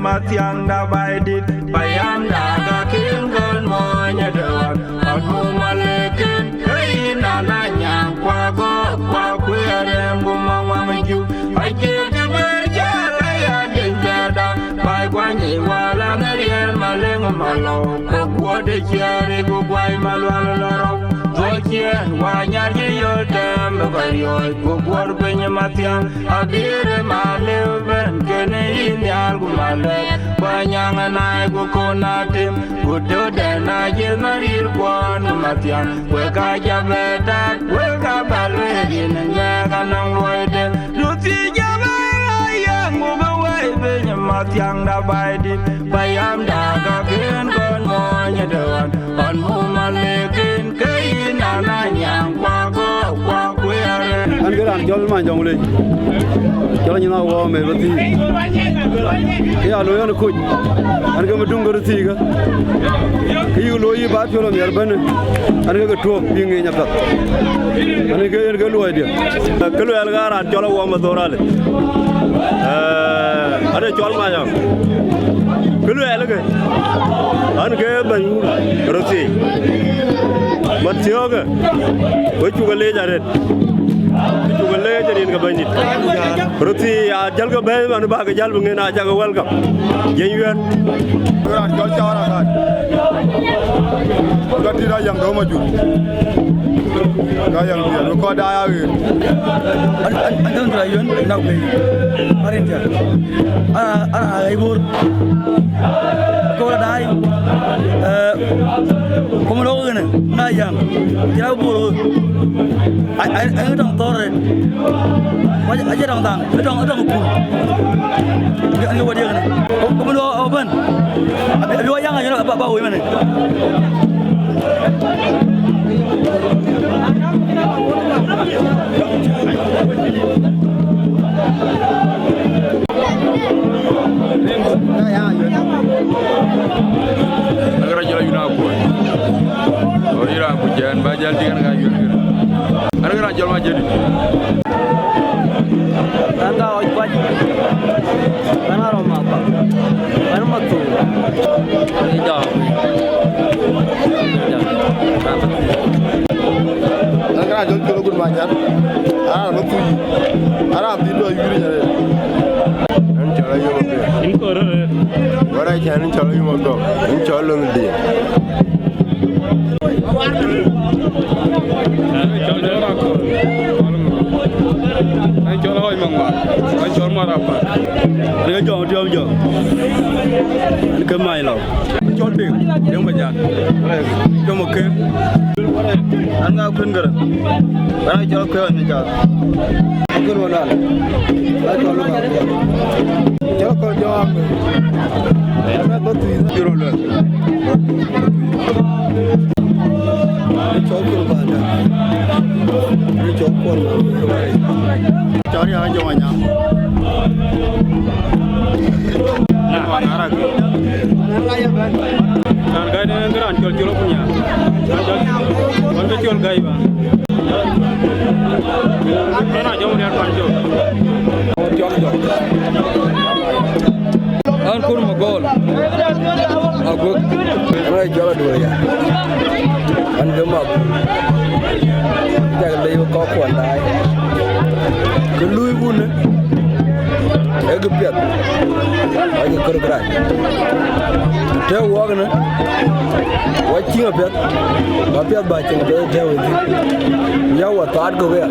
Matiang da Baidit, Bayam da King Gun Monya Dewan, Alpumalekin, Kaina Nanyang, Quago, Quaquia, Mumamaju, I give the Baja, Dinjada, by Guani, Walla, Marian, Malang, Malo, What the Cherry, Guay, Malwala. Wanya yo dem bayo go gor benya matiang adire male ben kene inyal gumale banya na go konatim go do de na je marir kwon matiang we ka jabeta we ka balwe din ya kanang loide luti jabala ya mo we benya matiang da baidi bayam da ga ken kon mo nya don on mo male ken kain Nanyang Quago, Quaquia, and get on Jolman Jongley. Jolly now, maybe. Yeah, Loyana could. And come to Dunga Tiga. You know you bought your urban and you go to being in a cup. And you get a good idea. Kulu Algar and Jola Wamadorale. Other Jolmaya. Kulu Elegant. Ungabe Rossi. But yoga, what you will lay at it? You will lay it in the bandit. Ruti, Jalga Bell and Baga Jalbung and Ajaga welcome. Genuine. Got it a young Romaju. Gayang, look what I have. I don't try you now. Aheechbor. Commando Nayang, Aheechbor. I don't tolerate. I don't pull. I know what you're going to Commando open. You are young, I know about women. Jangan bajal dengan kayu. Ada orang jual macam ni. Anda ojek, mana rumah apa? Mana matu? Tidak. Ada jual jual pun banyak. Ada matu. Ada abdi dua yuri jadi. Ini jual yang mana? Ini korang. Orang yang jual yang mana? Ini jual yang dia. Anh cho nó hơi mỏng mỏng, anh cho nó mà đạp vào. Anh cho anh cứ mày lẩu, cho tiền, đừng mà giặt, cho một cái. Anh ngao khuyên rồi, anh cho nó khuyên anh cho, anh khuyên vào đó, anh cho nó vào, cho nó coi cho anh, anh bắt tùy theo rồi. Cho cô vào đó, cho con cho đi ăn cho anh nhá. Anh ăn cái. Anh cái này cái anh cho punya. Anh cho gai bang. Mana jauh dia panjang. Anh pun magol. Aku, orang jual dua ya. Anh cứ mập, chắc lấy có quần đai, cứ lui buôn đấy, cái biệt, cái gì cơ cái này, theo qua cái nữa, qua chiên biệt bài chiên biệt theo gì, nhau ở toát cơ vậy,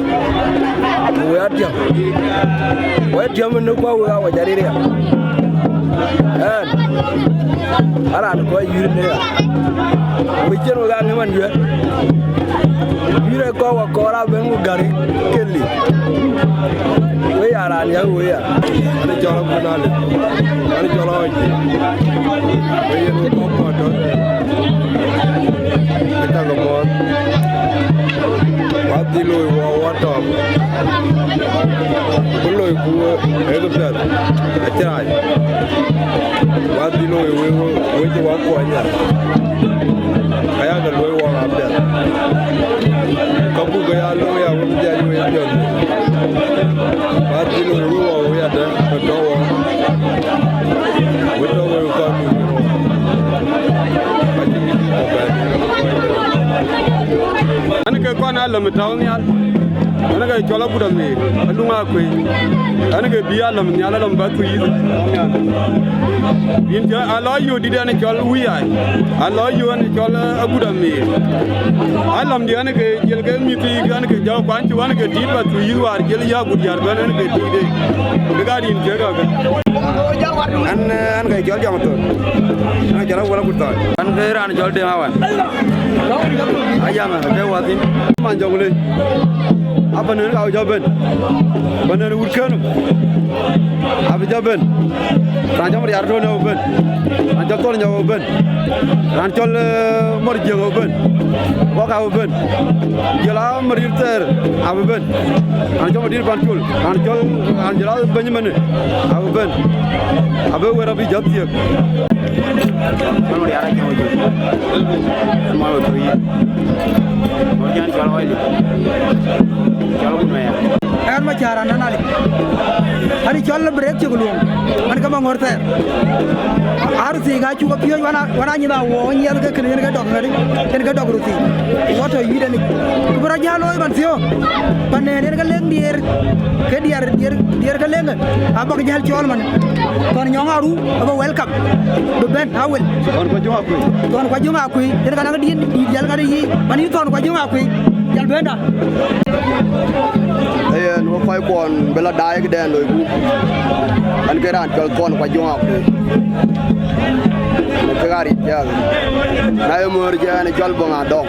quét chậm mình nó qua qua jadi dia, anh có gì nữa. Bicara orang ni mana juga, bila kau korang bengu gari keli, weyaran ya weya, ada jalan kenal, ada jalan lagi, weyan kau pada, kita kemana, wadi loy wawatam, loy gua, hebat, ajaran, wadi loy weju wakuanya. Kaya kan loy wang abda, kapu kaya loy yang berjaya yang jauh, mati loy wang ada, ketawa, lam taw nyal ana ga chola buda me alunga kwe ana ga biya lam nyala lam Pathuyith yin ja alo yu di ana chol wi ai alo yu ana chol abuda me alam di ana ga jel ga mi ti ana ga jaw kwan ti ana ga di Pathuyith war jel ya gud yar ban ana ga di de ga din je ga an ga jol jam to ana jara wala gud ta an ga ran jol de hawan ayama ga wadin man jongule apa nih kau jawaban, benar urkan, apa jawaban, rancang meriardo jawaban, rancang tol jawaban, rancang merjang jawaban, wak jawaban, jelas merirter jawaban, rancang merir pantul, rancang jelas Benjamin jawaban, apa werapi jatiak, kalau meriardo jawaban, malu tu ini, mungkin kalau ini. Kalau gimana? Kan macam mana nali? Hari jual break cekuluang, mana kamu ngorte? Harus sih, kau cukup pion wana nyida wong nyida ke kene ke dok ngari, kene ke dok ruti. Waktu ini dah ni, berapa jaloi mansio? Panen ke leng dier, ke dier ke leng. Apa kerja jual mana? Tuan nyong aru, apa welcome? Beben, awal. Tuan kajung aku, jadi kadang dia jalan kali, mana itu tuan kajung aku. Jalan benda. Nó phải còn bela đai cái đèn rồi cũng anh cái đàn cho con qua dùng học cái gari ya nay mưa giờ này cho bông à đông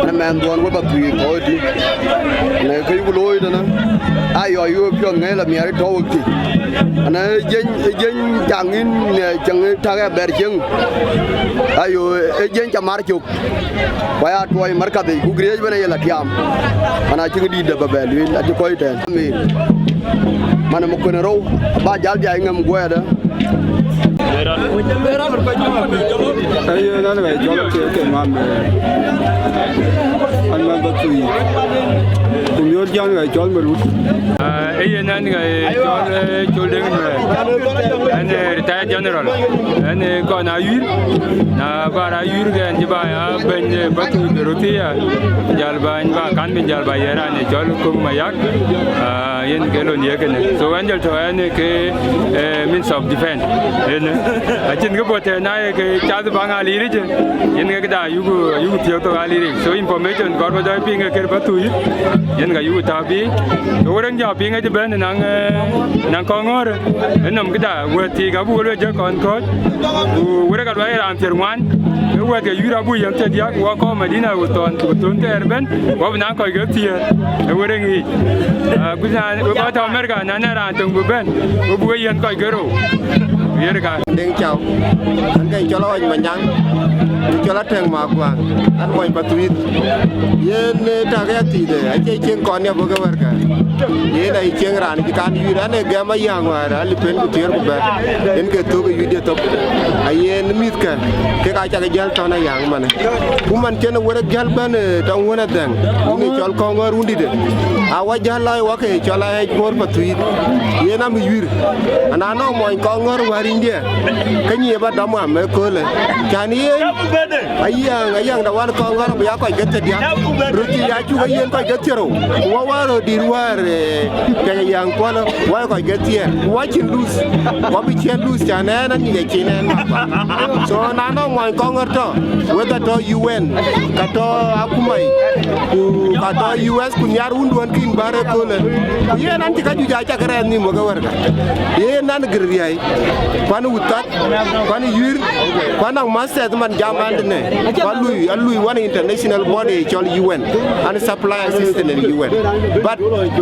anh men tuần với Pathuyith thôi đi này cái vụ lôi đó nè ai rồi yêu phiền ngay là mẹ đi trâu thì anh ấy dân chẳng in chẳng thằng em bè chân ai rồi dân chăm mar chụp quay à quay mar cái gì cũng ghé bên này là kiam anh ấy chỉ đi đập bè lui là chỉ coi tiền mình mà nó một con râu ba giáo dạy ngầm quay đó. Ayo nana ga jolo ke mam an ma Pathuyith kum yor jang ga jol marut ayo nana ga jol de an retired general an ko na yur ga njiba ya ben Pathuyith rotia jalba kan min jalba yera ne jol kum mayak yen gelon yekene so angel to an ke means of defense achin ke bote na ke chad bang ali ri je yen ke da yugu tiyo to ali ri so information gor ba dai ping ke Pathuyith yen ga yugu ta bi to rang ja ping ke ben nang ko ngor enam ke da we ti ga bu le je kon ko we ga dai ran ter wan we ga yura bu yam te dia wa ko medina u ton ter ben wa na ko ge ti we rang yi ku na ba ta america na na ran tung bu ben bu yen ko ge ro Đừng chào, anh cái cho anh mà nhang, cho lá thèn mà qua, anh quay Pathuyith, yên ta cái gì đấy, anh chơi chơi con nhà bố cái vật cả, yên này chơi ran cái can yu anh cái mà yang mà ra, lipen cái tiệt của bạn, yên cái tu cái yu dia top, yên mít cái chơi cái gel tao này yang mà này, cũng mình chơi nó vừa gel bên trong vừa là đằng, ini cho con ngor undi đấy, awak gel lại awak cái cho lại Aheechbor Pathuyith, yên nam yu, anh nó mọi con ngor India, cái gì mà đâm mà mấy cô này, cái này, ayang dah wan kau ngar biar kau get dia, rugi ya juga yang kau get terus, wawar di luar, kayak yang kau lo, wawar kau get dia, watching loose, wabi chen loose, jangan nanti dia cinen, so nano mau kau ngar tu, whether to UN, kata aku mai, kata US punya runduan kin bare kau le, ye nanti kau juga aja keren ni moga warga, ye nanti geriyai. Panu utat, panu yur, panu master teman zaman dene. Alui one international body called UN and supply assistance in UN. But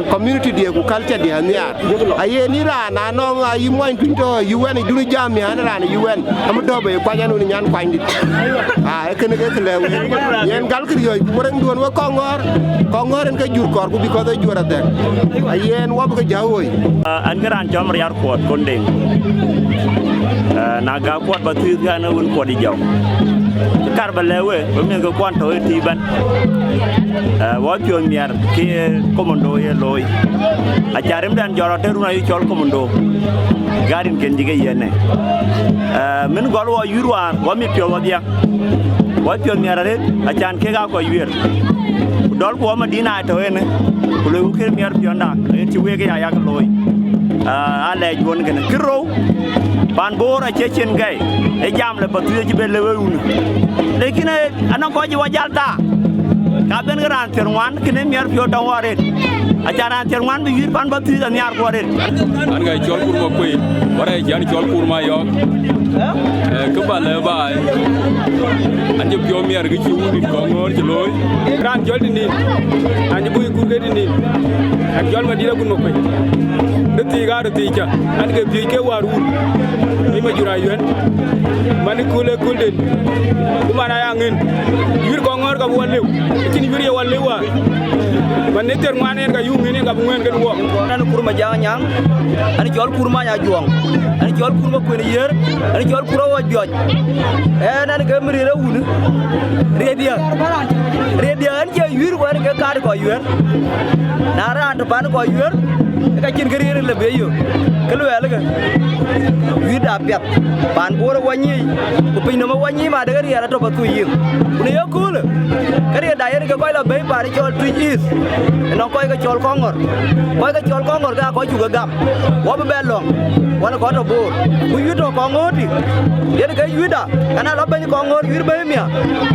community dia, culture dia niar. Aye ni ra na nong ayi mo into UN dulu jam ya na UN. Amu dobe kwanya nu nyan kwandi. Ekene ke lewe. Yen gal kriyo boreng duon wa kongor en ke jur kor ku bi ko do jura tek. Ayen wa bu ke jawoy. An garan jom riar ko kondeng. Naga kuat Pathuyith kan un kuat di jauh. Kar balewe, bumi ke kuat tahu tiban. Wajian biar ke Commando ye loy. Ajarim dan jorot teruna yul Commando. Garin kenji ke ye ne. Men galu ayurwan, wami pio wadia. Wajian biar ada ajan ke gak kau yur. dol ko ma dina to ene ko le ko mer bionda en ci wege ya yak loy ale won gene kiro ban bora chechen gay e jam le Pathuyith ci belle wewunu lekin anan ko ji wajalta ka ben gran terwan kene mer bio taware ajaran terwan bi yir ban Pathuyith nyar ko re an ga jol kur mo koy wara jan jol kur ma yo ke bale bay an je bio mer gi ci wudi ko ngor ci loy gran jol di ni an bu kur ge di ni an jol ma dina kun mo koy de ga de ja an ga bi ke waru ni ma jura yuen man kule kulden kuma na yangin yir ko ngor ka walew kini yir ya walewa man ne ter man en ga yumi ne ga ngwen ga wo nan kurma jang nyang ani jol kurma nya juang ani jol kurma ko ne yer ani jol kuro wo joj nan ga mri ra wunu redia an je yir ko ga ka ko yer na ra to ban ko yer ka kin gari le be yo kelu ya le ga yir da pet ban bora wanyi ko pin no wanyi ma daga ya to Pathuyith ne yo kul kari da yer ga ko la be pa ri jol twis no ko ga jol kongor ga ko ju ga gam wo be belong wana ko to bor ku yuto kongoti yer ga yuda kana lo be kongor yir be mia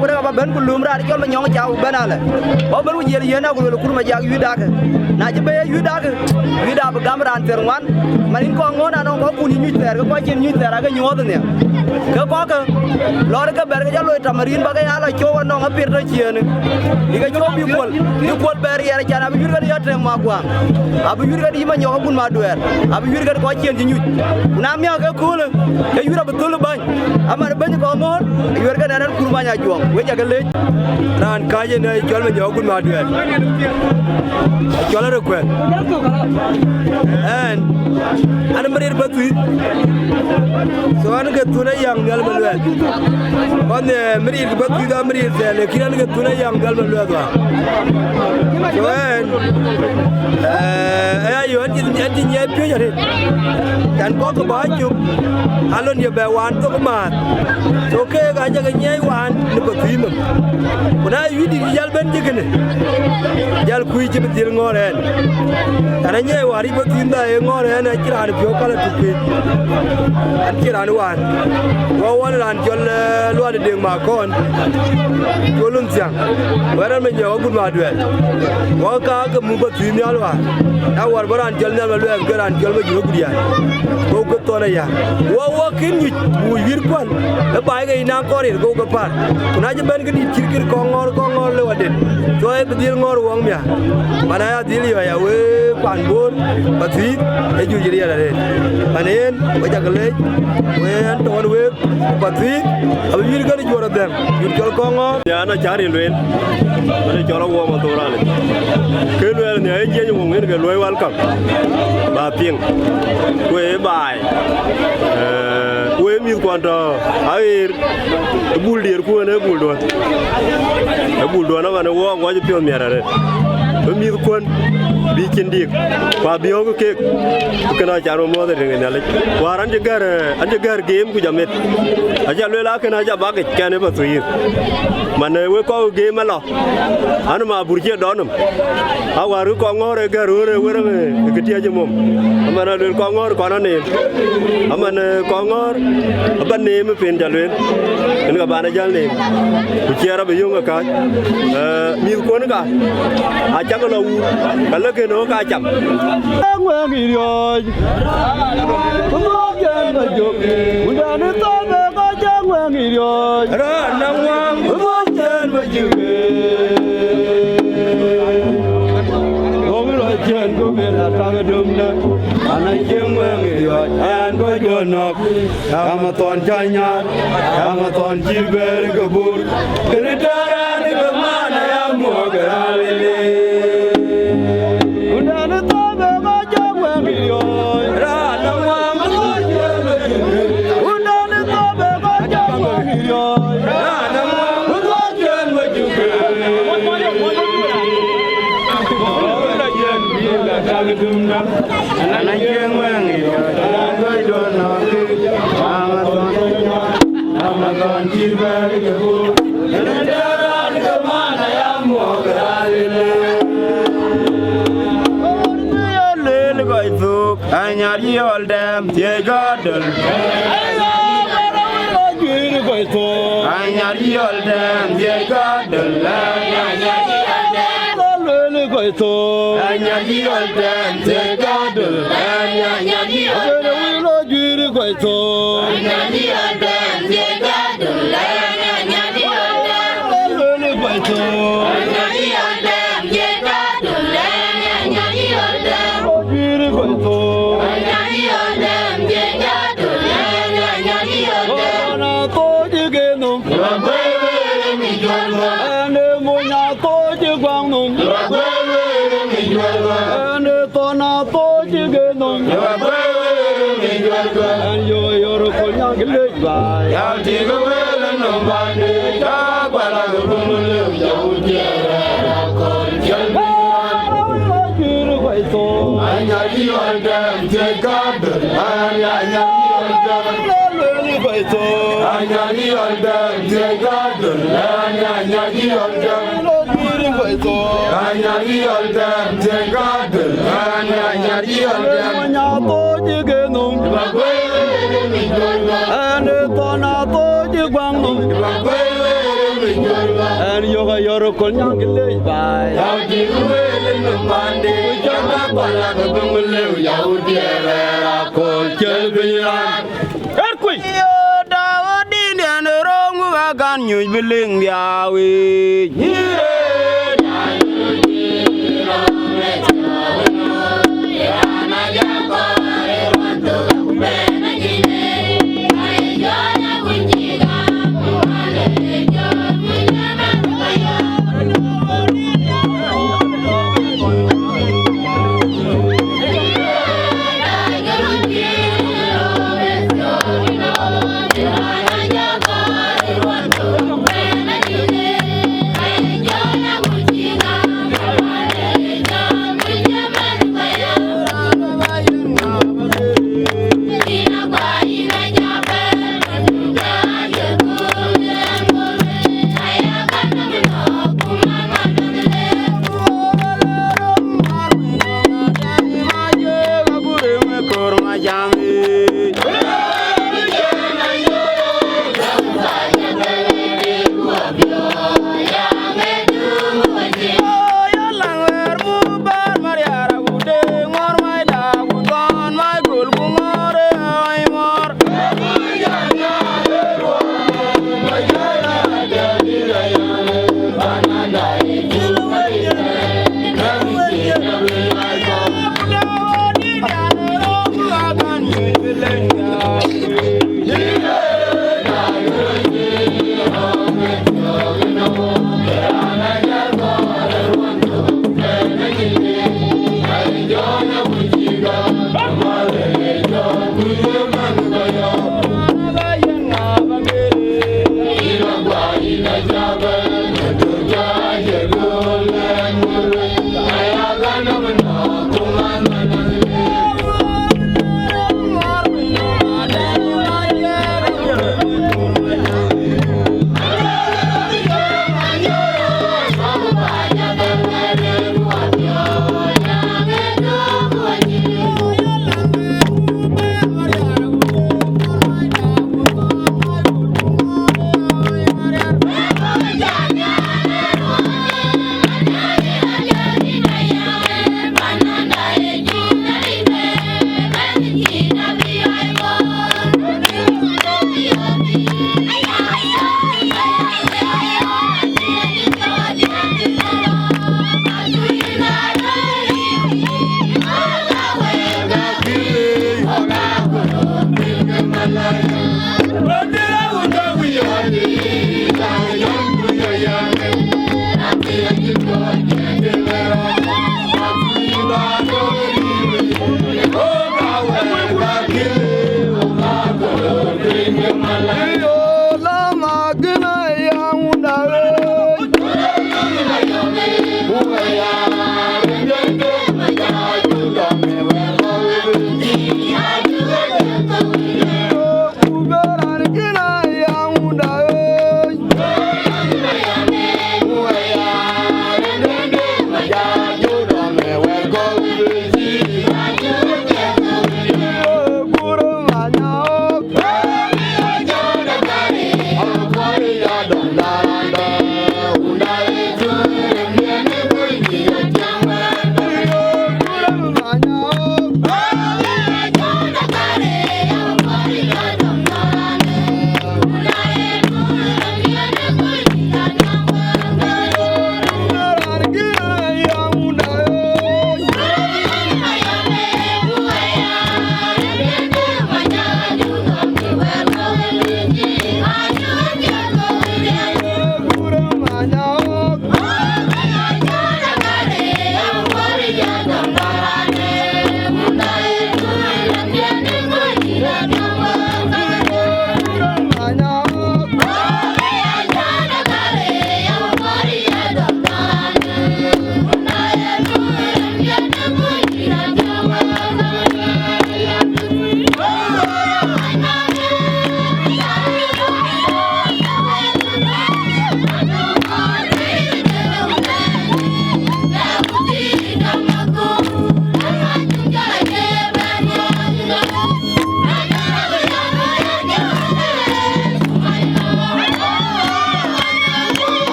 ko da ba ben ku lumra ri jol ma nyong jaw benale wo ben ku yer yena ko lo kurma jag yuda ka na je be yuda ba gam ran terwan manin ko ngona no ko kuni nyu ter ko chen nyu ter ga nyod ne ko lor ga ber ga lo tamarin ba ga ala cho no ga pir to chien diga cho bi kol ber yer chana bi yur ga ya tre ma kwa abu yur ga di ma nyo gun ma duer abu yur ga ko chen nyu na mi ga kul ga yur ba tul ban amar ban ko mor yur ga nan kurma nya juang we ja ga le ran ka je ne chol ma nyo gun ma duer chol re ko and ana marir Pathuyith so an ga tuna yang gal balwa on marir Pathuyith marir sele kiran ga tuna yang gal balwa so ayo an ji nye pyo jare kan ko ko ba chu alon ye be wan to ma so ke ga ja ga nye wan ni Pathuyith kuna yidi jal ben jigene jal kuy ci bitir ngoren ana nye wari Pathuyith da e ngoren a kiran pyo kala tupi an kiran wan wo won ran jol lo de deng ma kon jolun siang wara me nyaw gun ma duel wo ka ga mu Pathuyith ni alwa da war baran jol ne ma lo en garan jol ma juro gudiya go ko to na ya wo kin ni bu wir kon da bay ga ina ko ri go ko par kuna je ben ga di kirkir ko ngor le waden to e bidir ngor wong mya mana ya dili ya we pan bor Pathuyith e ju jiri ya re panen we ja gale we an ton we Pathuyith abi wir ga ni jora dem yur jol ko ngor ya na jari len mana jolo wo ma to ra le ke lo ne e je ni wong ga loy wal kam ba ping we bai we mi kwanta air bul dir ko ne bul do na mana wo ngo je pio mi ara re mi kon bi kindik pa biyo ko kek kana jaro mo de ngene le waran je gar game ku jamet aja le la kana ja ba ke kane Pathuyith man we ko game lo anu ma burje donum a waru ko ngore garure were me ke tie je mom amana le ko ngor ko na ne amana ko ngor ba ne me pen jalwen en ga bana jal ne ku tiara be yonga ka mi ko ka a ja ko lo kala ke no ka cham ngwe ngi rồi mo jen ba jo unda ne to be ko ja ngwe ngi rồi ra na wang mo jen ba ju ko mi lo jen ko be la ta ga dum na ana jen ngwe ngi rồi an ko jo no ama ton ja nya ama ton ji be ko bur kene dara ni be mana ya mo ga le I'm go to Anyari all them, dear God. Anyari all them, dear God. Anyari all them, dear God. Anyari all them,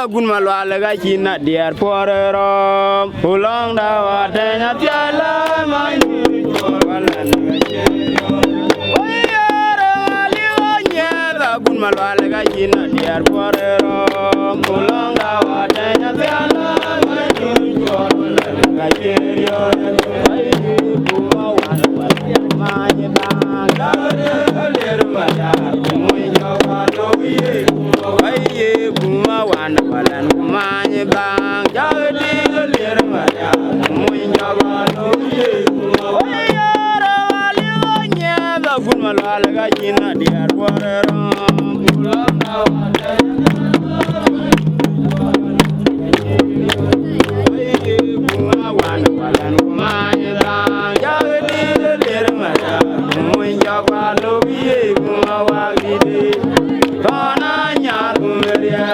Gun malwala ga china diar porero ulong dawa tenya tiala mani walan ga chero oyara liwanya da gun malwala ga china diar porero ulong dawa tenya tiala mani walan ga chero ay buwa wan mani da ga ler mala muy jawa no ye ay buwa wan Balan kumanye bang jadi lir maya muy jaga no ye oyara wali onya da gun malala ga jina diar porero ulang awade buwa wan balan kumanye bang jadi lir maya muy jaga no ye buwa wagide kana nyar gumeria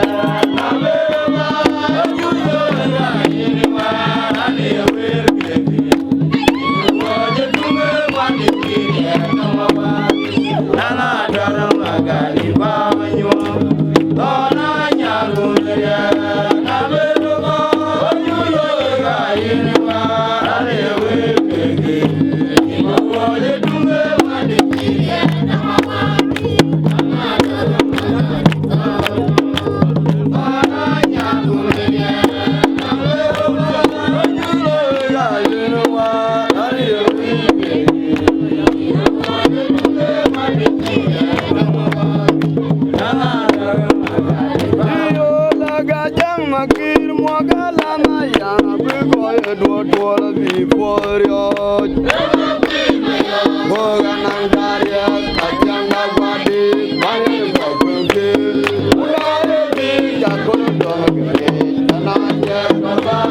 Bye.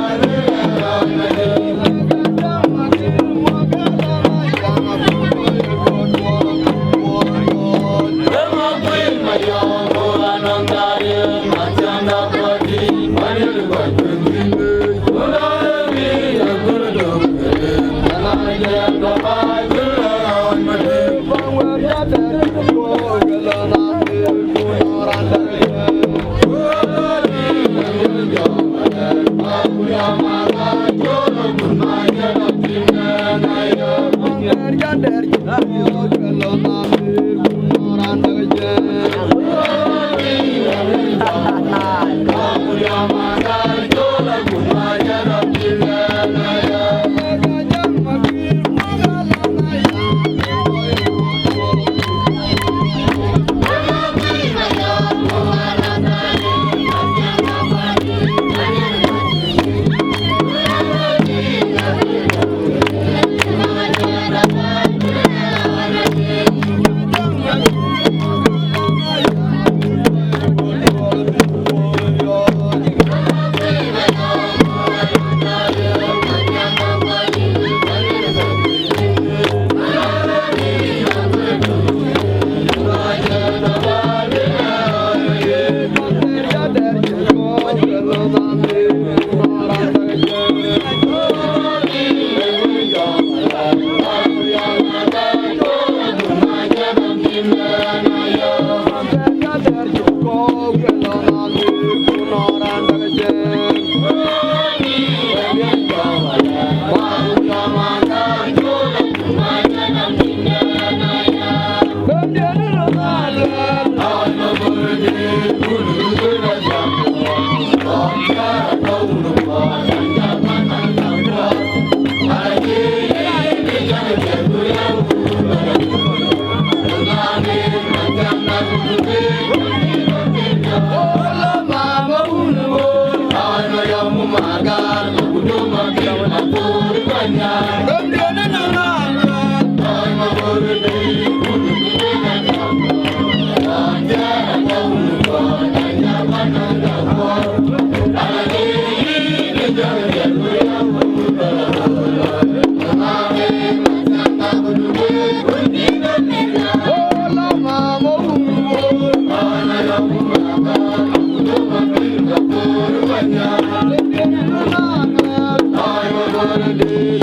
Thank you.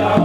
I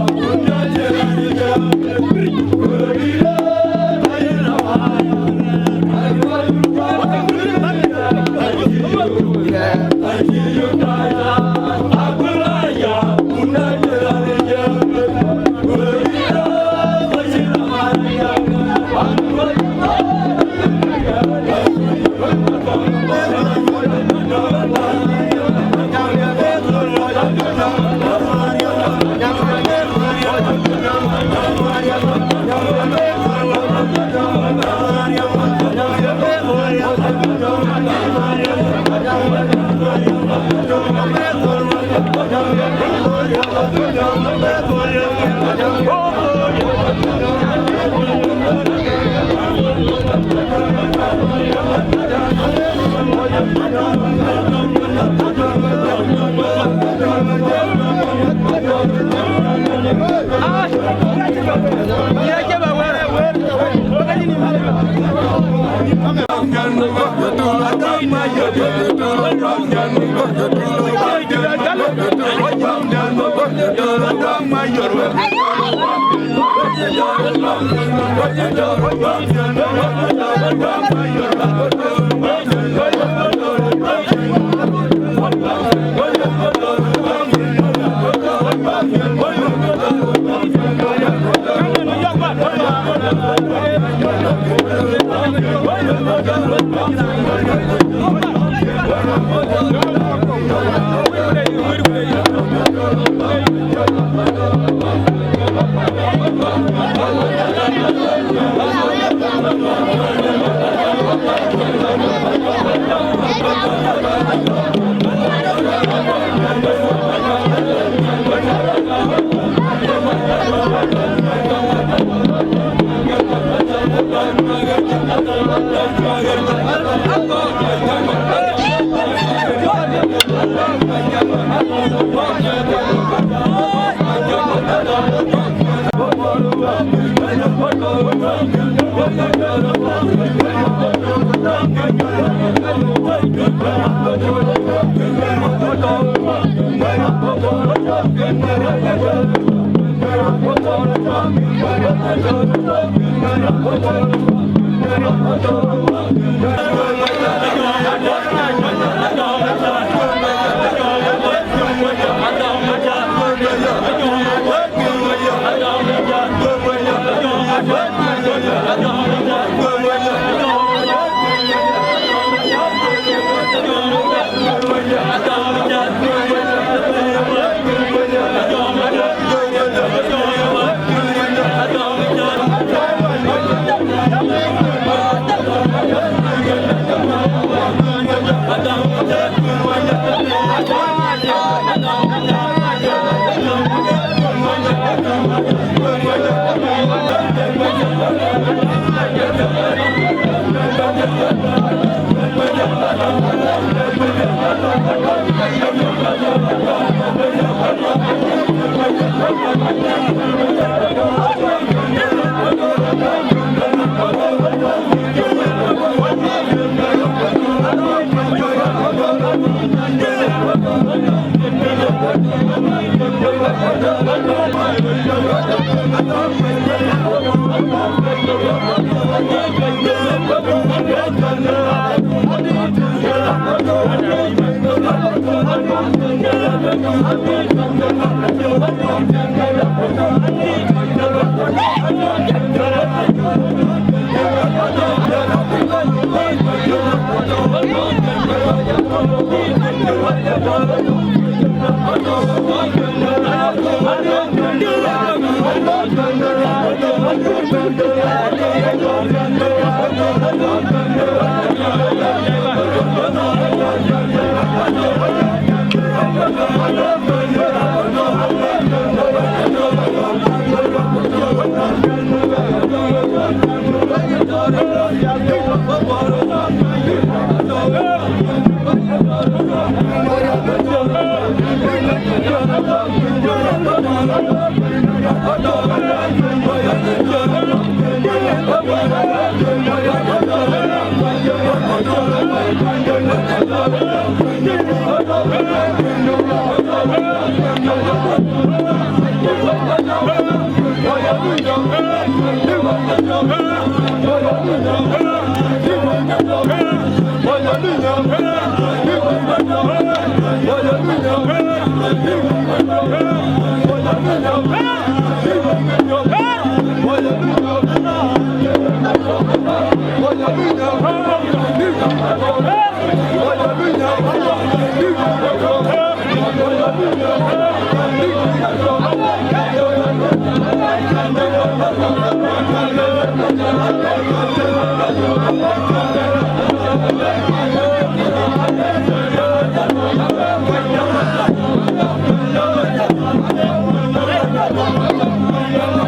Hãy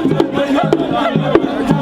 subscribe cho kênh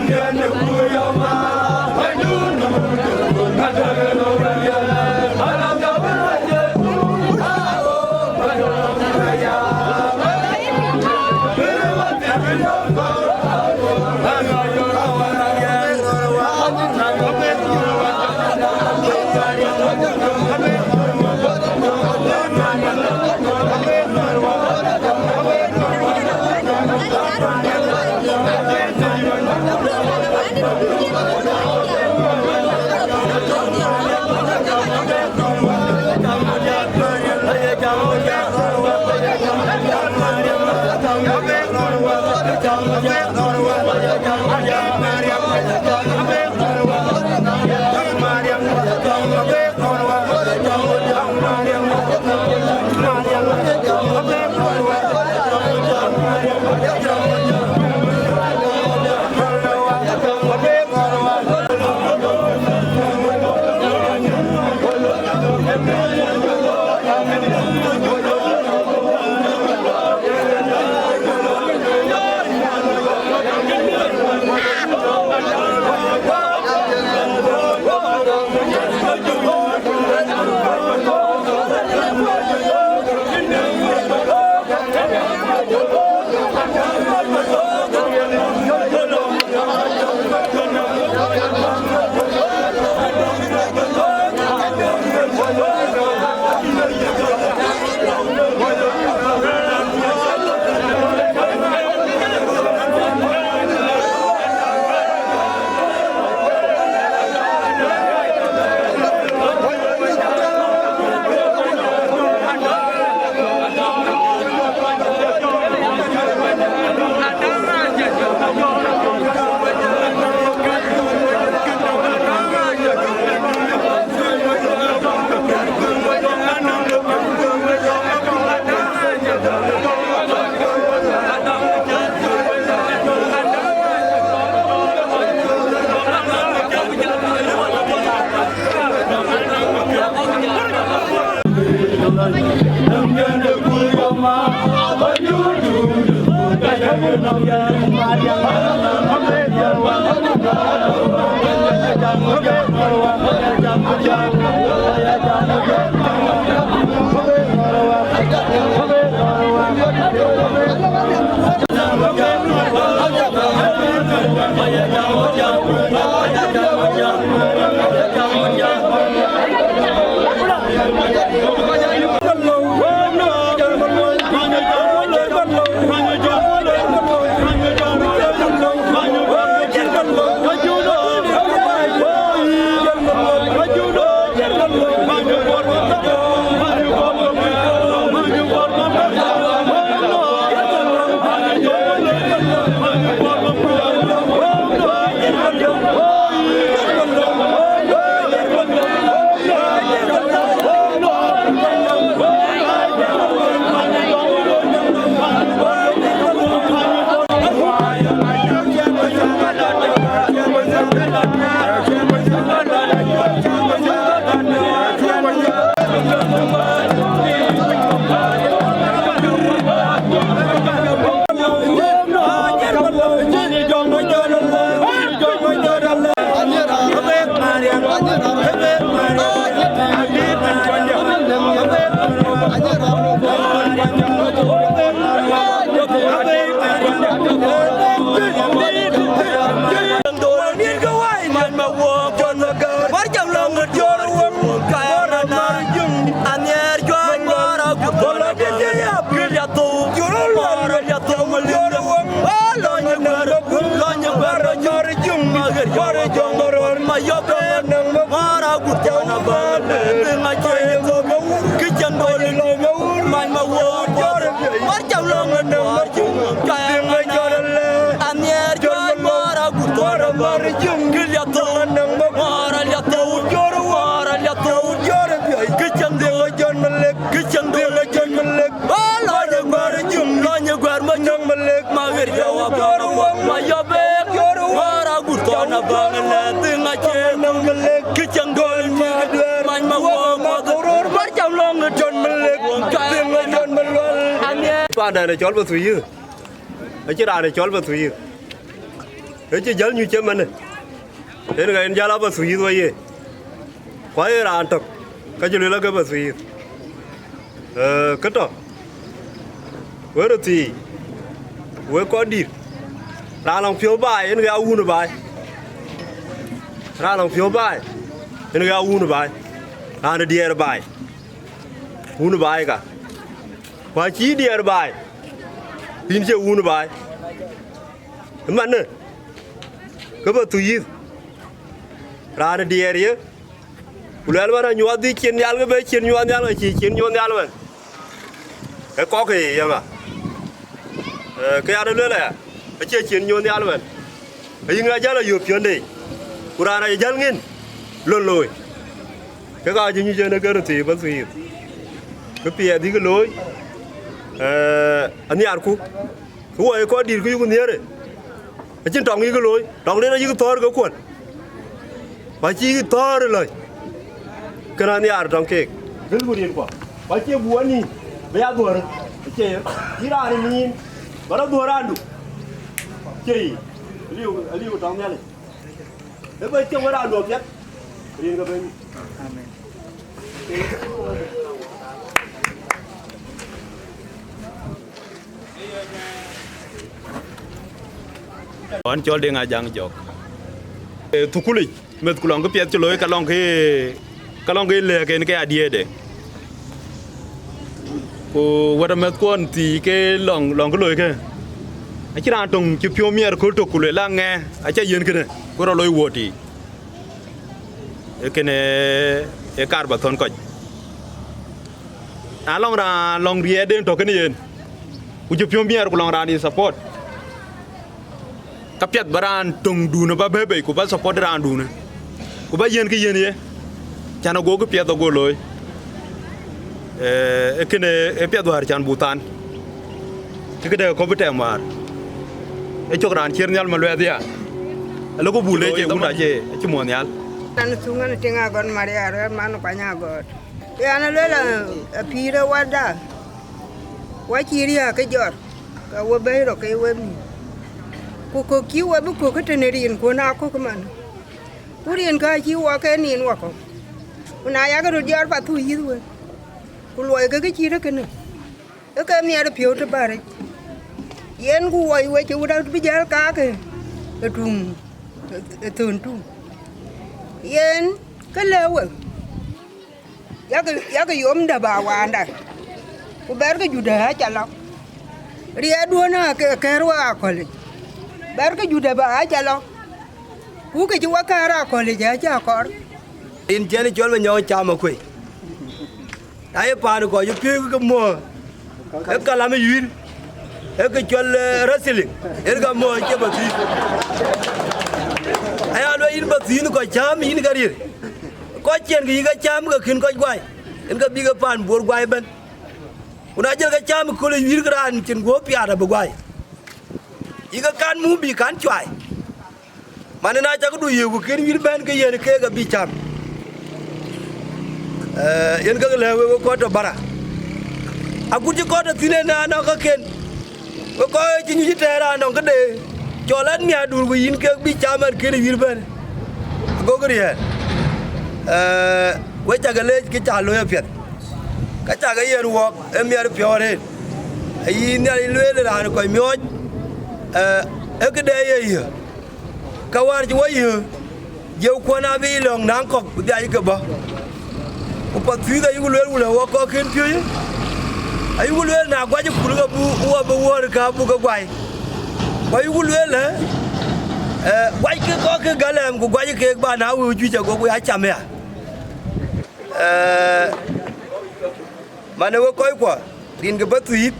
Ghiền Mì Gõ để không bỏ lỡ Này chọn vào Pathuyith, ở trên đài này chọn vào Pathuyith, ở trên dân như trên mình này, thế là anh ra là Pathuyith thôi gì, quái là ăn tập, cái chuyện là cái Pathuyith, cái đó, với được thì, với có đi, ra lòng phiếu bài, anh gây uống được bài, ra lòng phiếu bài, anh gây uống được bài, ra được đi được bài, uống được bài cả. Và chỉ đi ở bài tin chưa uống bài mà nè cái Pathuyith ra đi ở đây ular mà nhua đi trên nhà cái bên trên nhua nhà là chỉ trên nhua nhà luôn cái có cái gì mà cái ăn nữa là cái chơi trên nhua nhà luôn cái người chơi là nhiều chuyện đi ular này chơi nghiền luôn lùi cái cái gì như chơi nó cái thì Pathuyith cái bia thì cái lối anh nhar ku ấy có đi cái con nhớ đấy trên tròng cái lối tròng lên nó cái to cái cuộn bà chi cái to rồi lời cái này nhar tròng kek cái bữa điên quá bà chi buồn đi bây giờ buồn chơi đi ra đi nhìn bà đâu buồn ra đủ chơi liu tròng nhá này nếu bây giờ ra được nhất điên cái bên Anh cho đi ngay giang chọc, thu culi, met kulong cái piệt chloi kalong cái lệ cái idea đấy, cô vợ met con thì cái lòng cái lối cái, anh chỉ làm tung chụp phim miếng cô chụp culi lang nghe, anh chỉ yên cái này, cô ra lối vợ thì, cái này cái car bát thon coi, long ra long ria đến thôi cái này, cô chụp phim miếng cô long ra đi support. Kapiat baran tung du na ba bebe ko ba support ran du na ko ba yen ki yen ye chana go ko piat go loy kene piat war chan butan ke de ko bete mar chokran chernyal ma lwe dia lo ko bule je unda je chimonial tan sunga tinga gon maria re manu kanya god ya na le la pire wada wa chiria ke jor ka wo be ro ke we mi ko kiwa bu ko tenerin ko na ko man Kurian ka chi wa ke ni wa ko. Una ya ga ro jar pa thu yi we. Ku loy ga chi ra ke ne. E ka mi ara pyo te bare. Yen ku wa we chu da bi jar ka ke. E tum. E tun tu. Yen ka le we. Ya ga yom da ba wa nda. Ku ber ga ju da cha lo. Ria do na ke ro a ko le. Ber ga ju da ba cha lo. Ku ke ju wa ka ra ko le ja cha ko. In chen chol ma nyo cha ma kwe. Ai pa no ko yu pi ko mo. E ka la me yir. E ka chol wrestling. E ka mo ke ba ti. Ai alo in ba ti ko cham in ga ri. Ko chen gi ga cham ga kin ko gwai. En ka bi ga pan bor gwai ben. Una jel ga cham ko le yir gran chen go pi ara ba gwai. I ga kan mu bi kan chwai. Mane na cha ko du yu kin yir ben ga yen ke ga bi cham. Yen ga le we ko to bara akuji ko to tine na na ka ken ko ji ni tera no ga de cholan mi adur gu yin ke bi chaman ke wir ben go gri he we cha ga le ki cha lo ya pet ka cha ga yen wo e mi ar pyo re yi ni ali le la ko mi o e ke de ye ka war ji wo ye je ko na bi long nang ko bi ai ke ba Pathuyith ayu lwe wula wa ko ken pyo ayu lwe na gwa ji kulu ga bu wa bu wa ka bu ga gwai wa ayu lwe le gwa ke ko ke galem ko gwa ji ke ba na wu ju ja go ya cham ya mane wo ko ko din ga Pathuyith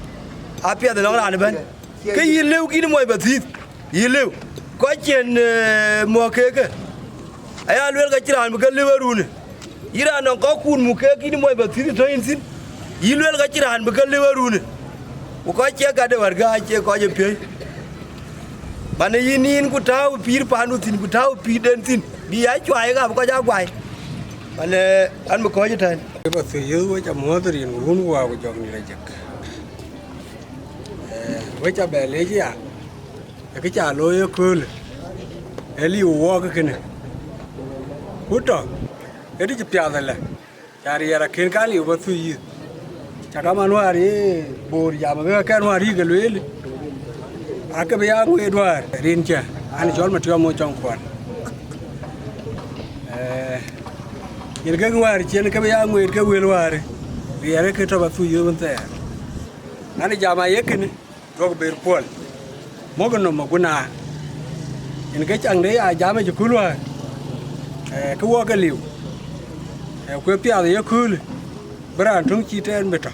apia de long ran ben ke yi lew ki ni moy Pathuyith yi lew ko chen mo ke aya lwe ga chiran bu ga leweru ne ira non ko kun mu ke kini moy Pathuyith to insin yilwel ga ciran be galle warune ko che ga de warga che ko je pe bane yinin ku taw pir panu tin ku taw pi den tin bi ya chwai ga ko ja gwai bane an mo ko je tan Pathuyith wa cha mo to rin run wa ko jog ni la jak wa cha be le ya ke cha lo ye kul eli wo ga kene kuto Edi jepia dale, cari era ken kali Pathuyith. Cakap manuari bor jam, mereka kan manuari galuil. Aku biang Edward rinca, ane jual macam mau congkuan. Ini kan manuari, cina kan biang Edward kan manuari. Biar kita Pathuyith bentar. Ane jam ayah kene, dua berpol. Moga nama guna. Ini kan cangdai jam aja keluar. Keluar keliu. Ko pia de yakul bran tung chi ten beta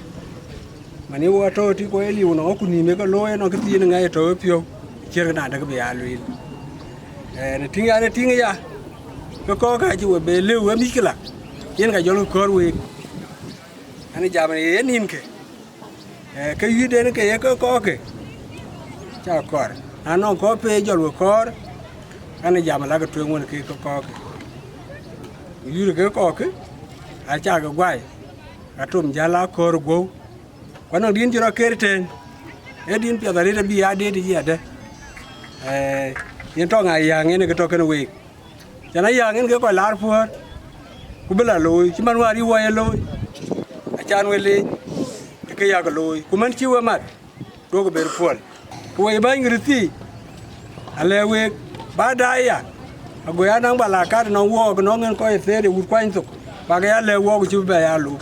mani wa to ti ko eli no ku ni me ko lo no kti ni ngai to pio cher na da be alu ne tinga ya ko ga ji we be le we mikla yen ga jolo ko we ani jamani yen nim ke ke yu de ne ke ko ke cha ko ano ko pe jolo ko ani jamala ga to ngon ke ko ke yu ke ko ke acha ga gwai atum jala kor go kono din jiro kerten edin pia dare bi ade di ade yen to nga yang ne ko to ken we jana yang ne ko lar fuar ku bela loy ki man wari wa loy achan we le ke ya ga loy ku man chi wa mat do go ber fual ku we ba ngirti ale we ba da ya ago ya nang bala ka no wo no ngen ko e de ur kwan to Pakai le wo ku be ya lu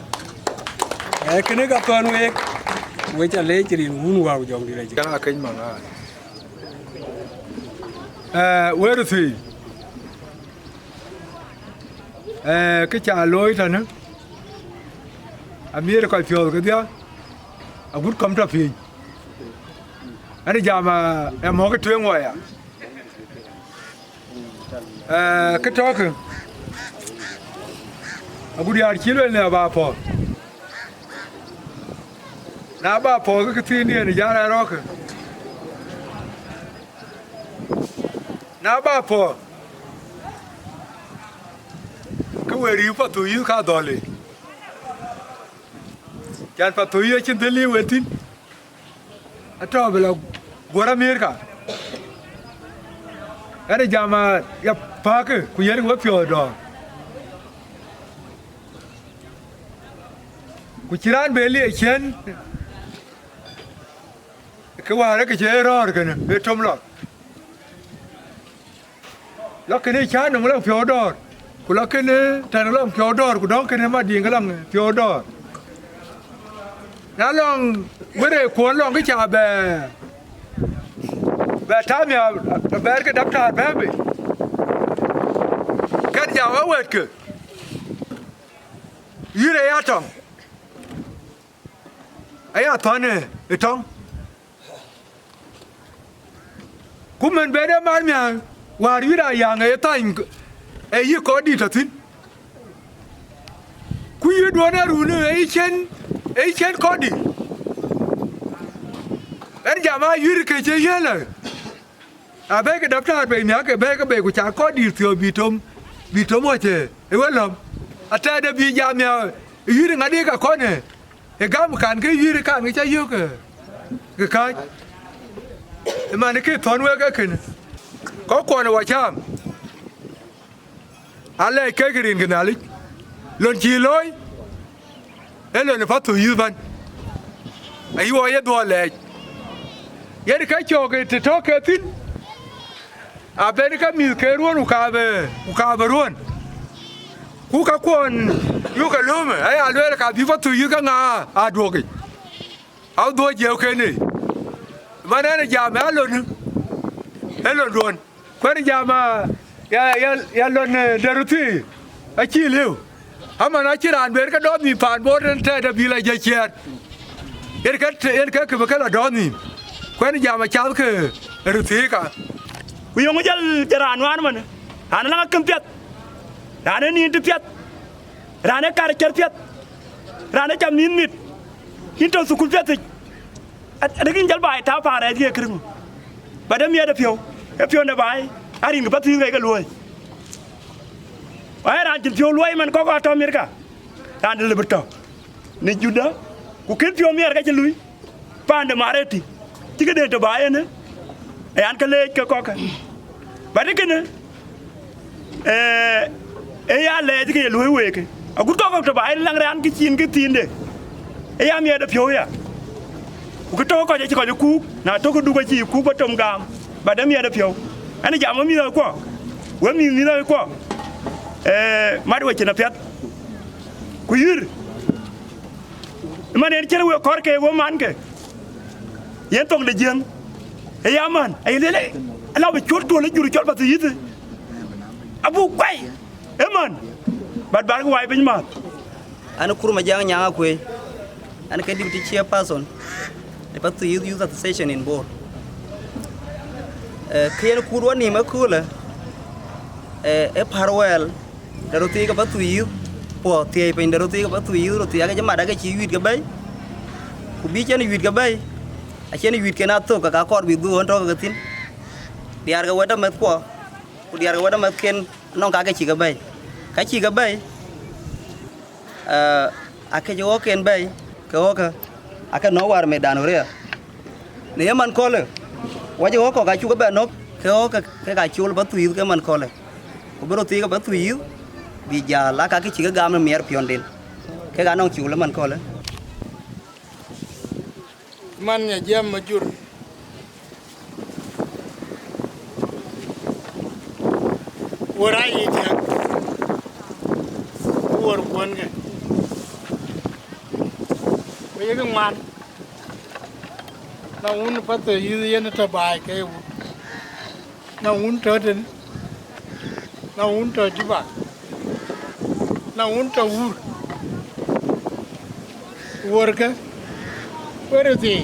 kene ka ton we cha le chiri hun wa jong di le Kan akan mana we ru thi cái cha lôi thôi nữa Amir coi phiêu cái dia gut kom ta phi anh giờ mà em có cái chuyện ngoài cái đó kì gut yar kilo ne ba po na ba po cái tin này giờ ra rồi na ba po cái quầy riu Pathuyith khá to lên Chan Pathuyith trên thế liu vậy tin ở trong bây giờ gora America cái này giờ mà phá cái của dân quá phiền đó của chỉ ran về liền chén cái hoa đó cái chế rồi cái này về trong lọ lọ cái này chán nó mới làm phiền đó của lọ cái này thằng nó làm phiền đó của đó cái này mà điên cái làm phiền đó nó lòng bữa nay cuốn lòng cái chả bè tham nhà bè cái đắp thạt bè bị cái nhà ở ngoài kì như này à chồng ấy à thằng này chồng cũng mình bé đó mà nhà và đi ra nhà này thành ấy như có đi thật tin cứ như đua ra rồi nữa ấy chen có đi anh nhà mà như cái chơi gì là à bé cái đập ra về nhà cái bé của cha có đi thừa bị thôm mọi thế ấy vậy lắm à cha đã bị nhà nhà như thế ngay đi cả con này cái gam cản cái như thế cản cái chơi yêu cái mà cái thon với cái này có quan là chăm anh lấy cái riêng cái nào đi lần chi lối ấy lần Pathuyith văn ấy vậy đó là vậy cái chỗ cái thọ cái tin à bên cái miếng cái ruộng uka về ruộng cú cá quan yêu cái lúa mà ấy anh lấy cái Pathuyith cái ngà à đuôi cái áo đuôi nhiều cái này mà này giờ mà lần ruộng cái giờ mà ya lần đầu tiên ai chỉ liu mà nói chỉ làm bên cái đó mình phản bội nên thế là bị lại dây chuyền cái là đó mình quen giờ mà cháu cái đầu tiên cả bây giờ mới chỉ làm ăn mà anh đang cầm piệt anh đi đi piệt anh cài chơi piệt anh chăm nín mít nín trong sukul piệt thì anh kinh doanh bài tháo phá này thì cái gì bài đó miệt phiếu này bài anh đừng có bắt thứ cái lùi ai anh chỉ phiếu lùi mình có tao miệt cả anh đi lấy bớt nên chút đó cũng kiếm phiếu miệt cái chân lùi pan để mà thì chỉ cái để bài nữa anh cái lấy cái có cái bài đấy cái nữa anh lấy cái lùi về cái cũng có cái bài lăng ra anh cái tiền đấy anh miệt phiếu ya cái chỗ có chỉ có cái cú na chỗ có đủ cái gì cú bắt trong gam bài đó miệt phiếu anh giảm mà miệt quá vậy miệt quá mà đuổi trên phiệt kuyir mà đến chơi với con cái với man cái yên tông để giang ấy aman ấy lấy anh bị chốt lấy chốt chốt Pathuyith abu quay man bad cái quay bên mà anh kuru mà giang nhà quê anh cái deputy chairperson the Pathuyith Youth Association in board khi anh kuru anh mà kuru là farewell dari tiga Pathuyith po tiai pen dari tiga Pathuyith dari tiga cái mà đã cái chỉ huyết cái bay cũng biết cái huyết cái bay à cái huyết cái nào thôi cả con bị đuôi hơn cái tin diar cái wadah mất qua diar cái wadah mất ken nong cái chỉ cái bay à cái chỗ ken bay cái nó war medan rồi nếu mình coiเลยว่าจะcó cái chú cái bay nó cái chú Pathuyith cái mình coiเลยcũng biết tiga Pathuyith vì giờ lá cái chỉ cái gam nó miệt phiền đến cái gà nông chịu lắm mình coi lấy man ya jam majur warai ja war kon cái bây giờ man na un Pathuyith yên ta bài cái na un trở đến na un trở đi ba na unta worka werti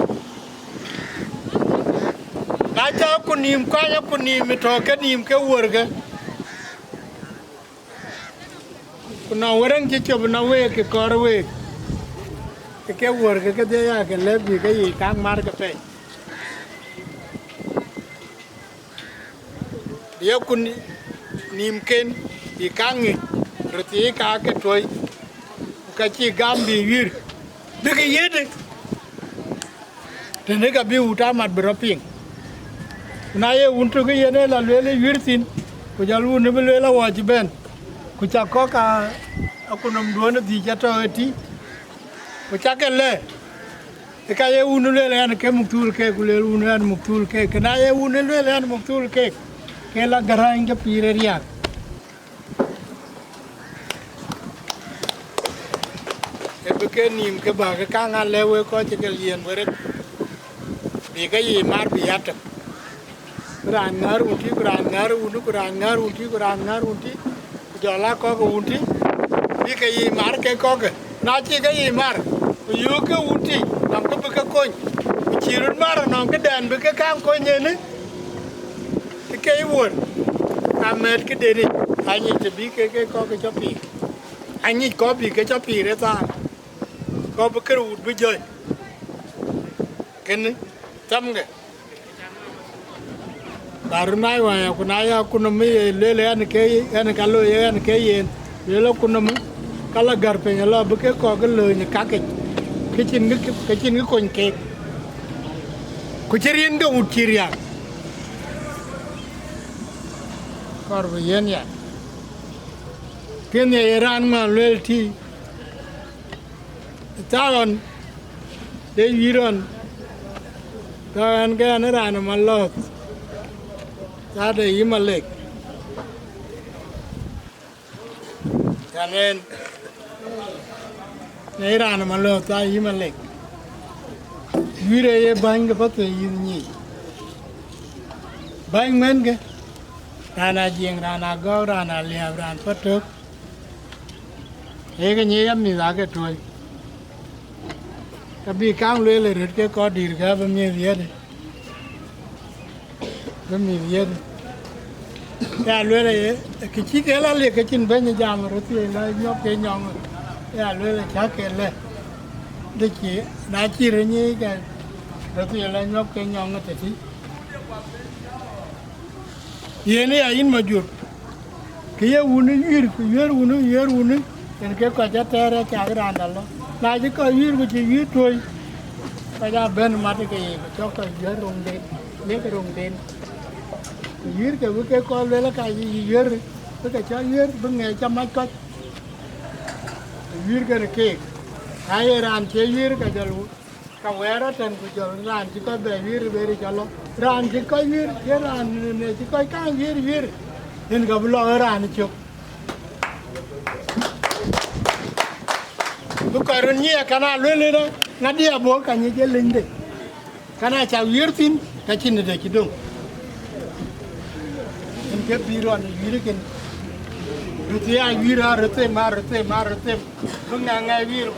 na ja kunim ka ya kunim to ka nim ka worka kuna warang ji chob na we ke kor we ke worka ke de ya ke le bi ke yi kang mar ka pe dia kun nim ken yi kang ni roti ka ke toy ka chi gam bi wir de ke yede de ne ka bi uta mat bro ping na ye untu ke yene la le wir tin ku jalu ne bele la wa ben ku cha ko ka aku nam do na di cha to ti ku cha ke le ka ye unu le an ke muktul ke ku le unu an muktul ke na ye unu le an muktul ke la garang ke pire riak ke nim ke ba ke ka nga lewe ko che ke lien were bi ke yi mar bi at ran ngar unti ran ngar unu ran ngar unti jola ko unti bi ke yi mar ke ko ke na chi ke yi mar yu ke unti nam ke bi ke ko chi run mar nam ke dan bi ke kam ko ne ke yi won amet ke de ni ani te bi ke ko ke cho pi ani ko bi ke cho pi re ta có bức cái út bây giờ cái này chăm cái baru nai wa ku nai ku no mi le an ke an ka lo an ke yen le ku no mi kala gar pe la bức cái ko cái le ni ka cái chin cái kon ke ku chirin do út chiria kor bi yen ya cái này Iran mà le ti Tagon de viron kan ga na ran malot ta de imalek kanen ne ran malot ta imalek vire ye bang pa te ni bang men ge rana jing rana go rana lia ran patok e ga ni am ni la ke toy Tapi kang le ret ke ko dir ga ba mi viet ya le ke chi ke la le ke chin ben jam ro ti la nyo ke nyong ya le cha ke le de chi na chi re ni ke ro ti la nyo ke nyong te ti ye ne ya in ma jur ke ye unu yir ku yer unu en ke ko ja tere cha gran da lo na ji ko yir ku ji yir toy ka ja ben ma te ke cho ko yer rong de le ke rong den yir ke bu ke ko le la ka yi yer bu ke cha yer bu nge cha ma ko yir ke ai ran che yir ka ja lu ka wera ten ku jo ran ji ko be yir be ri cha lo ran ji ko yir ke ran ne ji ko ka yir en ga bu lo ran chuk Bukan ni karena lele dah ngadi abo kan ni jeling deh karena cawir tin kacin deh kidung ini biruan birikin rutia wira rete mar bengangai wir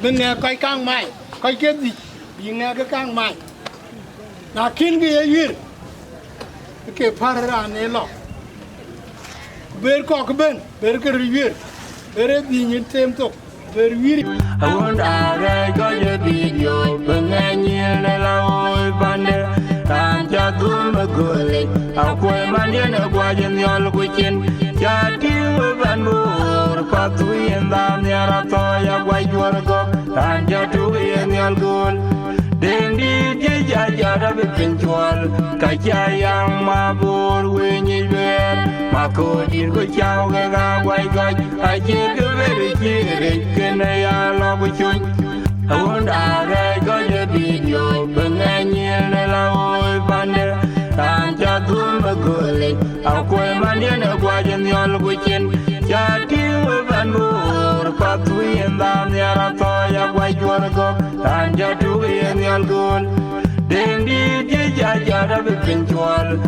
bengai kai kang mai kai kedi bingai ke kang mai nakin ke wir ke parra ne lo ber ko ben ber ke wir ber di ni tem tok I want to go to video, but then you're not bande. I'm just doing a good. I'm going to go in the old weekend. Just do one more. Pathuyith and the other toy, why you want to go? I'm just doing the old goal. Then did ya be pinchual? Kachayang my board when you wear. My code in good chow, white God. I get a very kid, and I love with you. I want to go to video, but then you're not bande. I'm just doing a good. I'm going to go in the old weekend. Just do one more. Pathuyith and the other toy, why you want to go? I'm just doing the old goal. Then did ya be pinchual?